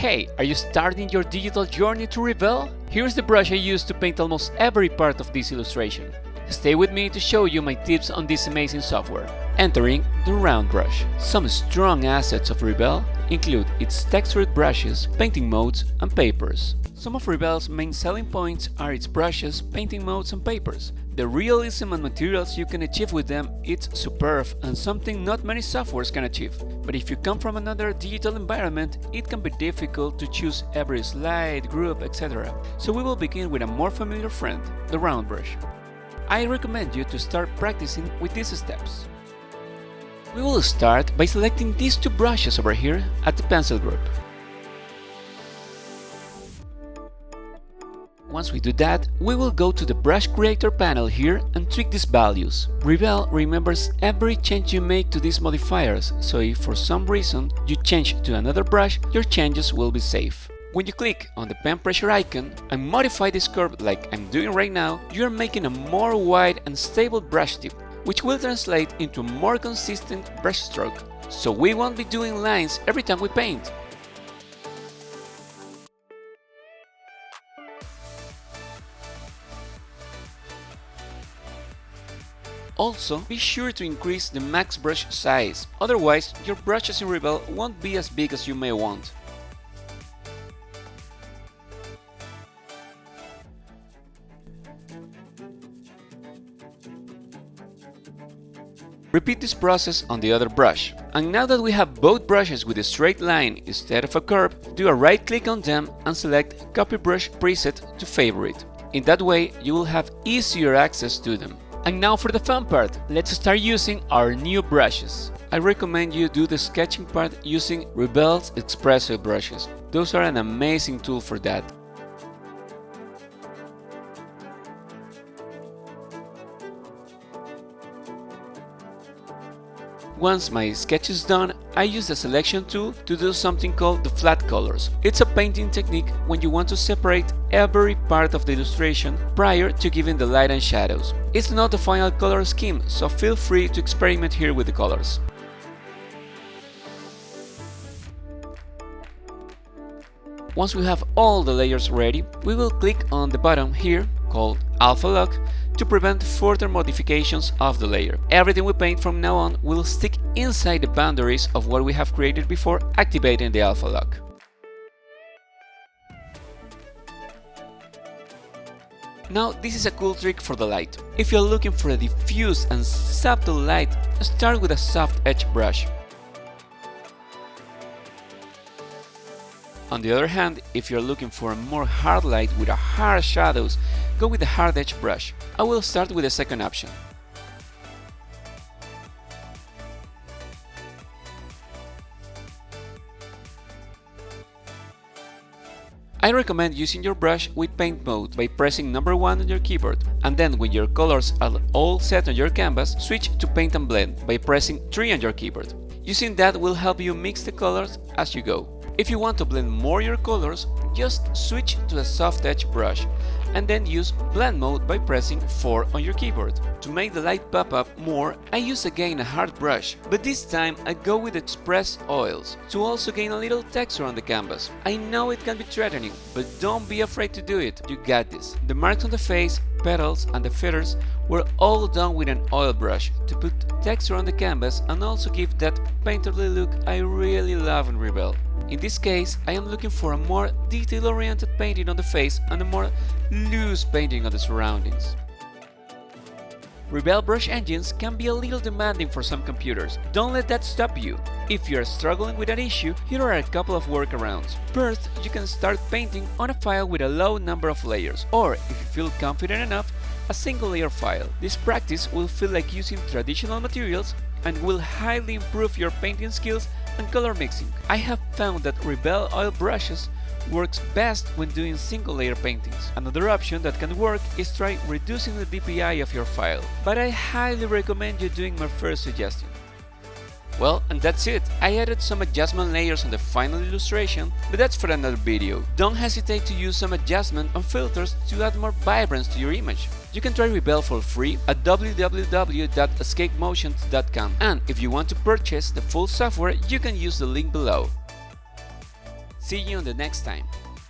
Hey, are you starting your digital journey to Rebelle? Here's the brush I use to paint almost every part of this illustration. Stay with me to show you my tips on this amazing software. Entering the round brush. Some strong assets of Rebelle include its textured brushes, painting modes, and papers. Some of Rebelle's main selling points are its brushes, painting modes, and papers. The realism and materials you can achieve with them is superb and something not many softwares can achieve. But if you come from another digital environment, it can be difficult to choose every slide, group, etc. So we will begin with a more familiar friend, the round brush. I recommend you to start practicing with these steps. We will start by selecting these two brushes over here at the pencil group. Once we do that, we will go to the Brush Creator panel here and tweak these values. Rebelle remembers every change you make to these modifiers, so if for some reason you change to another brush, your changes will be safe. When you click on the pen pressure icon and modify this curve like I'm doing right now, you are making a more wide and stable brush tip, which will translate into a more consistent brush stroke, so we won't be doing lines every time we paint. Also, be sure to increase the max brush size, otherwise your brushes in Rebelle won't be as big as you may want. Repeat this process on the other brush. And now that we have both brushes with a straight line instead of a curve, do a right click on them and select Copy Brush Preset to favorite. In that way, you will have easier access to them. And now for the fun part, let's start using our new brushes. I recommend you do the sketching part using Rebelle's Espresso brushes. Those are an amazing tool for that. Once my sketch is done, I use the selection tool to do something called the flat colors. It's a painting technique when you want to separate every part of the illustration prior to giving the light and shadows. It's not the final color scheme, so feel free to experiment here with the colors. Once we have all the layers ready, we will click on the button here called Alpha Lock to prevent further modifications of the layer. Everything we paint from now on will stick inside the boundaries of what we have created before activating the Alpha Lock. Now this is a cool trick for the light. If you're looking for a diffuse and subtle light, start with a soft edge brush. On the other hand, if you're looking for a more hard light with a hard shadows, go with the hard edge brush. I will start with the second option. I recommend using your brush with paint mode by pressing number 1 on your keyboard, and then when your colors are all set on your canvas, switch to paint and blend by pressing 3 on your keyboard. Using that will help you mix the colors as you go. If you want to blend more your colors, just switch to a soft edge brush and then use blend mode by pressing 4 on your keyboard. To make the light pop up more, I use again a hard brush, but this time I go with Express Oils to also gain a little texture on the canvas. I know it can be threatening, but don't be afraid to do it, you got this. The marks on the face, petals and the feathers were all done with an oil brush to put texture on the canvas and also give that painterly look I really love in Rebelle. In this case, I am looking for a more detail-oriented painting on the face and a more loose painting of the surroundings. Rebelle brush engines can be a little demanding for some computers. Don't let that stop you. If you are struggling with an issue, here are a couple of workarounds. First, you can start painting on a file with a low number of layers, or if you feel confident enough, a single layer file. This practice will feel like using traditional materials and will highly improve your painting skills and color mixing. I have found that Rebelle oil brushes works best when doing single layer paintings. Another option that can work is try reducing the DPI of your file, but I highly recommend you doing my first suggestion. Well, and that's it. I added some adjustment layers on the final illustration, but that's for another video. Don't hesitate to use some adjustment and filters to add more vibrance to your image. You can try Rebelle for free at www.escapemotions.com, and if you want to purchase the full software, you can use the link below. See you on the next time.